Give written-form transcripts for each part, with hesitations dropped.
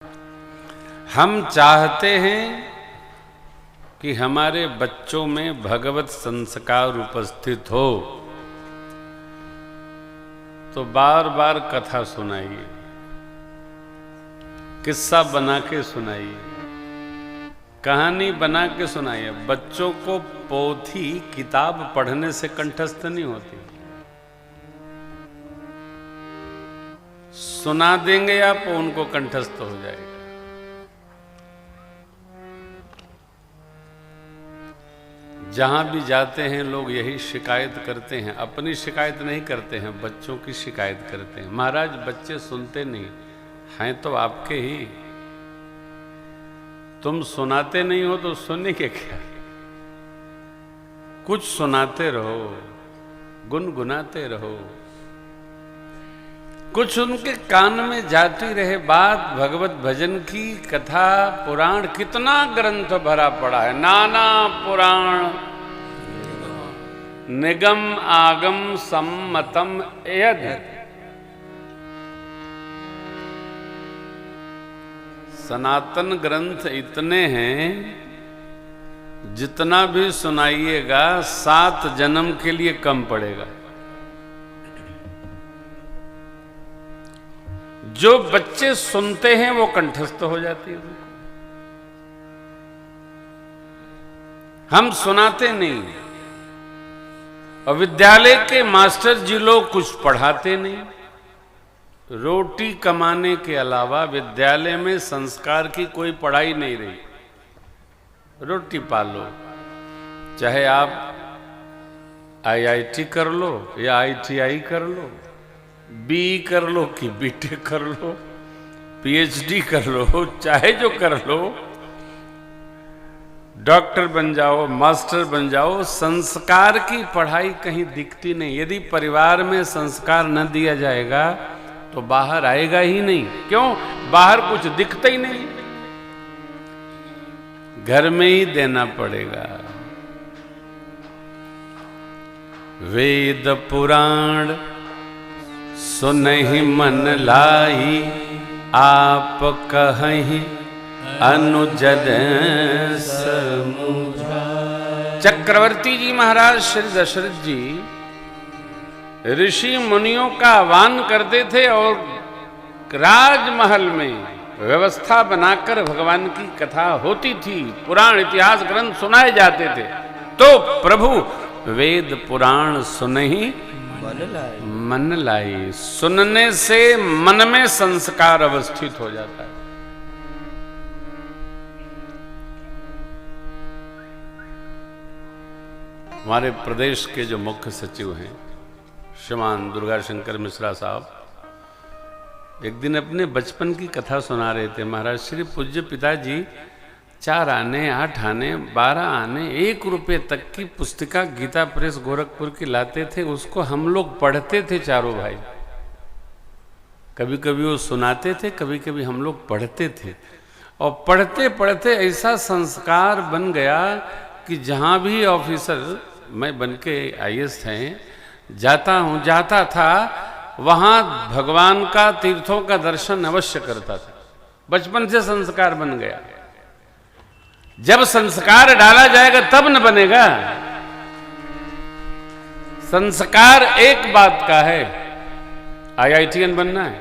हम चाहते हैं कि हमारे बच्चों में भगवत संस्कार उपस्थित हो, तो बार बार कथा सुनाइए, किस्सा बना के सुनाइए, कहानी बना के सुनाइए। बच्चों को पोथी किताब पढ़ने से कंठस्थ नहीं होती। सुना देंगे आप, उनको कंठस्थ हो जाएगा। जहां भी जाते हैं लोग यही शिकायत करते हैं, अपनी शिकायत नहीं करते हैं, बच्चों की शिकायत करते हैं। महाराज बच्चे सुनते नहीं हैं, तो आपके ही, तुम सुनाते नहीं हो तो सुनेंगे क्या? कुछ सुनाते रहो, गुनगुनाते रहो, कुछ उनके कान में जाती रहे बात। भगवत भजन की कथा, पुराण, कितना ग्रंथ भरा पड़ा है, नाना पुराण निगम आगम सम्मतम यद। सनातन ग्रंथ इतने हैं, जितना भी सुनाइएगा 7 जन्म के लिए कम पड़ेगा। जो बच्चे सुनते हैं वो कंठस्थ हो जाती है। हम सुनाते नहीं, और विद्यालय के मास्टर जी लोग कुछ पढ़ाते नहीं। रोटी कमाने के अलावा विद्यालय में संस्कार की कोई पढ़ाई नहीं रही। रोटी पालो, चाहे आप IIT कर लो या ITI कर लो, BE कर लो कि BTech कर लो, PhD कर लो, चाहे जो कर लो, डॉक्टर बन जाओ, मास्टर बन जाओ, संस्कार की पढ़ाई कहीं दिखती नहीं। यदि परिवार में संस्कार न दिया जाएगा तो बाहर आएगा ही नहीं। क्यों? बाहर कुछ दिखता ही नहीं, घर में ही देना पड़ेगा। वेद पुराण सुनहि मन लाई, आप कहीं अनुजन समुझाई। चक्रवर्ती जी महाराज श्री दशरथ जी ऋषि मुनियों का आह्वान करते थे और राजमहल में व्यवस्था बनाकर भगवान की कथा होती थी, पुराण इतिहास ग्रंथ सुनाए जाते थे। तो प्रभु वेद पुराण सुनहि मन लाई, सुनने से मन में संस्कार अवस्थित हो जाता है। हमारे प्रदेश के जो मुख्य सचिव हैं श्रीमान दुर्गा शंकर मिश्रा साहब, एक दिन अपने बचपन की कथा सुना रहे थे। महाराज श्री पूज्य पिताजी 4 आने, 8 आने, 12 आने, 1 रुपये तक की पुस्तिका गीता प्रेस गोरखपुर की लाते थे। उसको हम लोग पढ़ते थे चारों भाई। कभी कभी वो सुनाते थे, कभी कभी हम लोग पढ़ते थे। और पढ़ते पढ़ते ऐसा संस्कार बन गया कि जहाँ भी ऑफिसर, मैं बन के IAS हैं, जाता था, वहाँ भगवान का, तीर्थों का दर्शन अवश्य करता था। बचपन से संस्कार बन गया। जब संस्कार डाला जाएगा तब न बनेगा। संस्कार एक बात का है, IITian बनना है,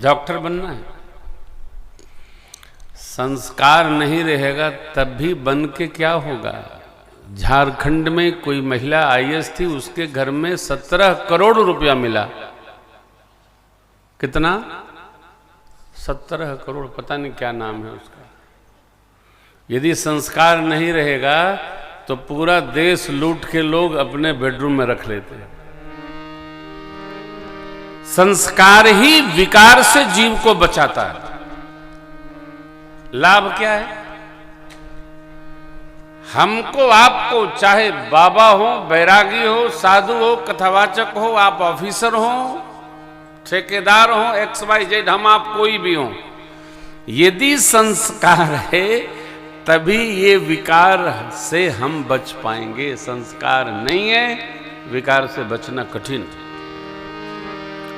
डॉक्टर बनना है। संस्कार नहीं रहेगा तब भी बन के क्या होगा? झारखंड में कोई महिला IAS थी, उसके घर में 17 करोड़ रुपया मिला। कितना? 17 करोड़, पता नहीं क्या नाम है उसका। यदि संस्कार नहीं रहेगा तो पूरा देश लूट के लोग अपने बेडरूम में रख लेते हैं। संस्कार ही विकार से जीव को बचाता है। लाभ क्या है? हमको, आपको, चाहे बाबा हो, बैरागी हो, साधु हो, कथावाचक हो, आप ऑफिसर हो, ठेकेदार हो, XYZ, हम आप कोई भी हो, यदि संस्कार है तभी ये विकार से हम बच पाएंगे। संस्कार नहीं है, विकार से बचना कठिन,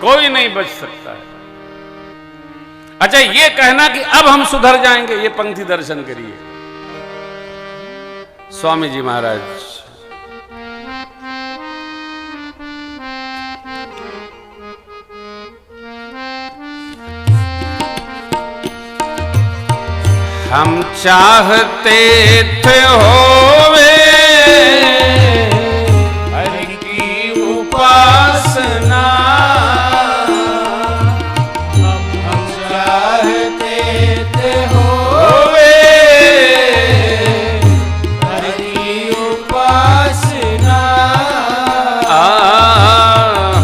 कोई नहीं बच सकता है। अच्छा, ये कहना कि अब हम सुधर जाएंगे, ये पंक्ति दर्शन करिए स्वामी जी महाराज। हम चाहते थे होवे हरि की उपासना, हम चाहते थे होवे हरि की उपासना,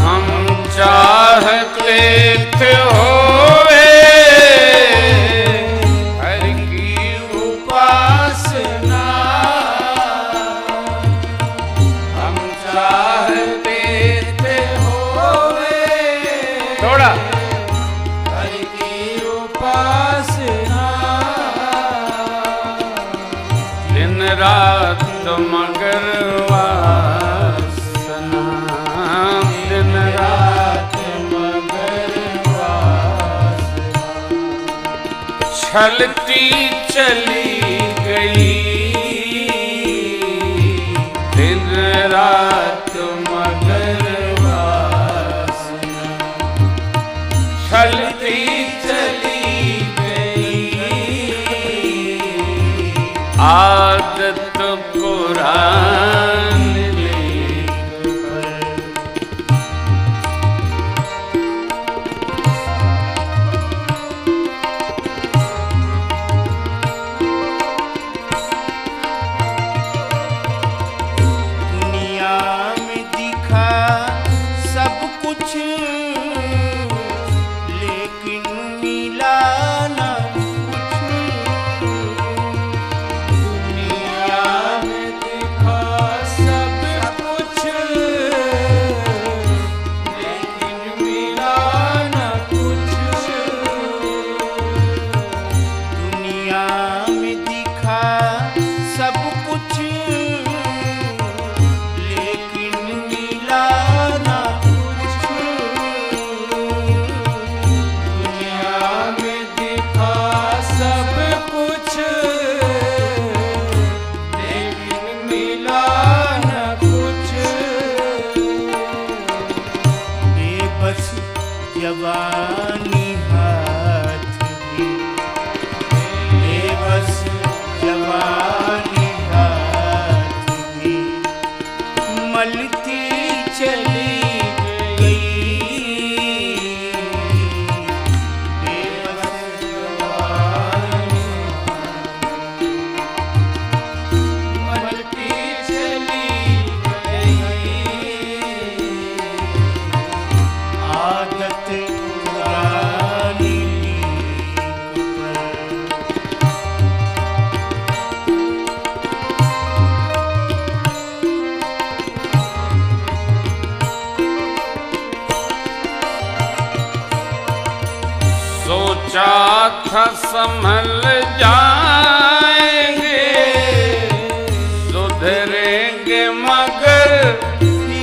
हम चाहते थे होवे हरि की उपासना, हम चाहते थे होवे थोड़ा हरि की उपासना, दिन रात मगर वासना, दिन रात मगर वासना, छलती चली गई दिन रात मगर वासना, छलती चली गई आदत पुरानी लेकर। दुनिया में दिखा सब कुछ लेकिन मिला ना कुछ, दुनिया में दिखा सब कुछ लेकिन मिला ना कुछ, दुनिया में दिखा सब कुछ लेकिन मिला ना कुछ, दुनिया में दिखा सब कुछ लेकिन मिला ना कुछ, बेबस जवानी हाथ में, बेबस जवानी हाथ में मलती चली गई, बेबस जवानी मलती चली गई, आदत पुरानी लीक पर। सोचा था संभल जाएंगे सुधरेंगे मगर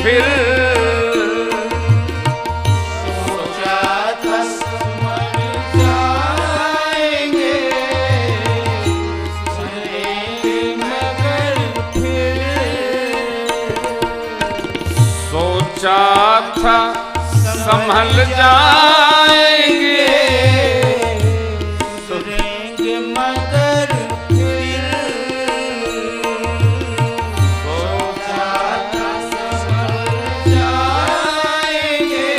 फिर, सोचा था संभल जाएंगे सुधरेंगे मगर फिर, सोचा था संभल जाएंगे सुधरेंगे मगर फिर, सोचा था संभल जाएंगे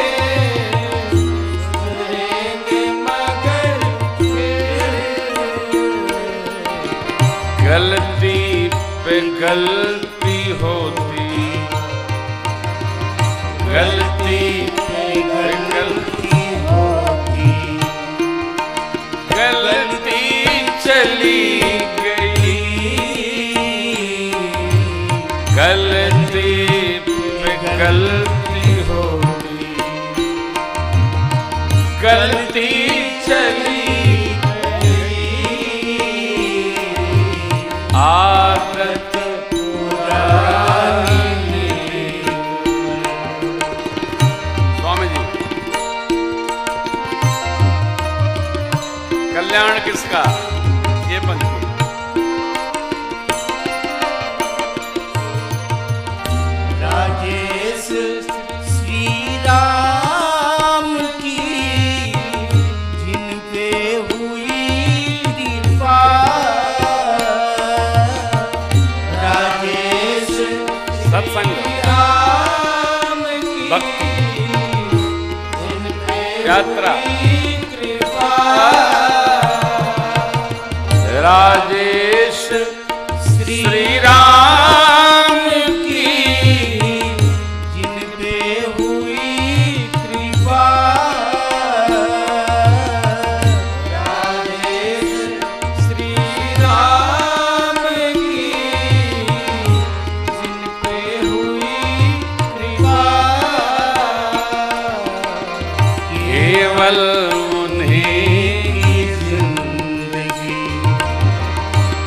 सुधरेंगे मगर फिर, गलती पे गलती होती, गलती पे गलती होती, गलती चली गई, गलती पे गलती होती, गलती चली गई आदत पुरानी लेकर। स्वामी जी कल्याण किसका? ये पंक्ति राजेश श्री राम की जिन पे हुई कृपा। राजेश सत्संग राम की भक्ति जिन पे यात्रा हुई कृपा। राजेश श्री राम की जिन पे हुई कृपा। राजेश श्री राम की जिन पे हुई कृपा। केवल उन्हीं की जिंदगी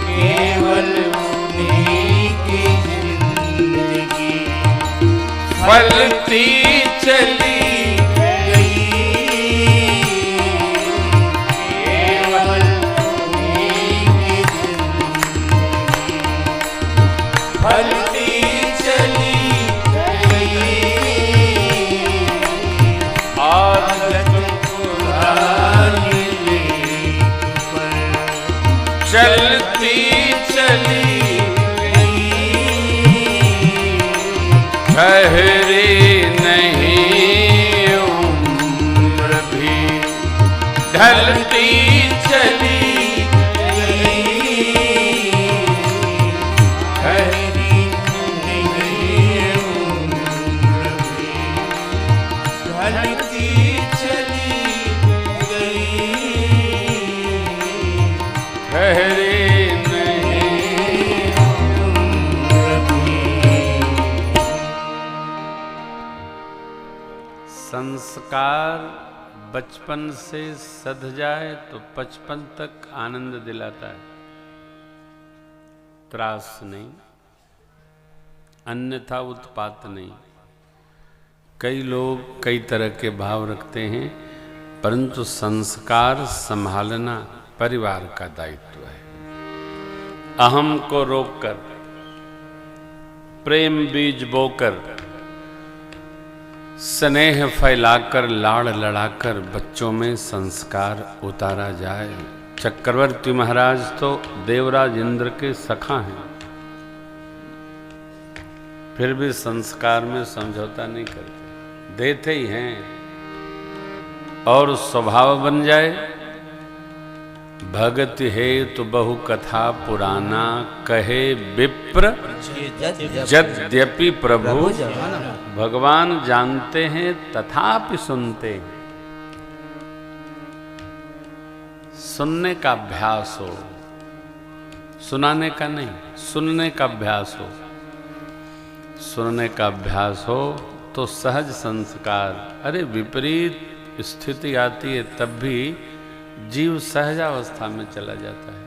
केवल उन्हीं की जिंदगी फलती चली गई। केवल उन्हीं की जिंदगी फलती चली गई। आदत पुरानी लेक पर चलती चली ठहरी नहीं उम्र भी ढलती चली ठहरी नहीं उम्र भी ढलती चली गई। ठहरी नहीं उम्र भी संस्कार बचपन से सध जाए तो 55 तक आनंद दिलाता है, त्रास नहीं, अन्यथा उत्पात नहीं। कई लोग कई तरह के भाव रखते हैं, परंतु संस्कार संभालना परिवार का दायित्व है। अहम को रोककर, प्रेम बीज बोकर, स्नेह फैलाकर, लाड़ लड़ाकर बच्चों में संस्कार उतारा जाए। चक्रवर्ती महाराज तो देवराज इंद्र के सखा हैं, फिर भी संस्कार में समझौता नहीं करते, देते ही हैं। और स्वभाव बन जाए, भगत है तो बहु कथा पुराना, कहे विप्र यद्यपि प्रभु। भगवान जानते हैं तथापि सुनते हैं। सुनने का अभ्यास हो, सुनाने का नहीं, सुनने का अभ्यास हो। सुनने का अभ्यास हो तो सहज संस्कार। अरे विपरीत स्थिति आती है तब भी जीव सहजावस्था में चला जाता है।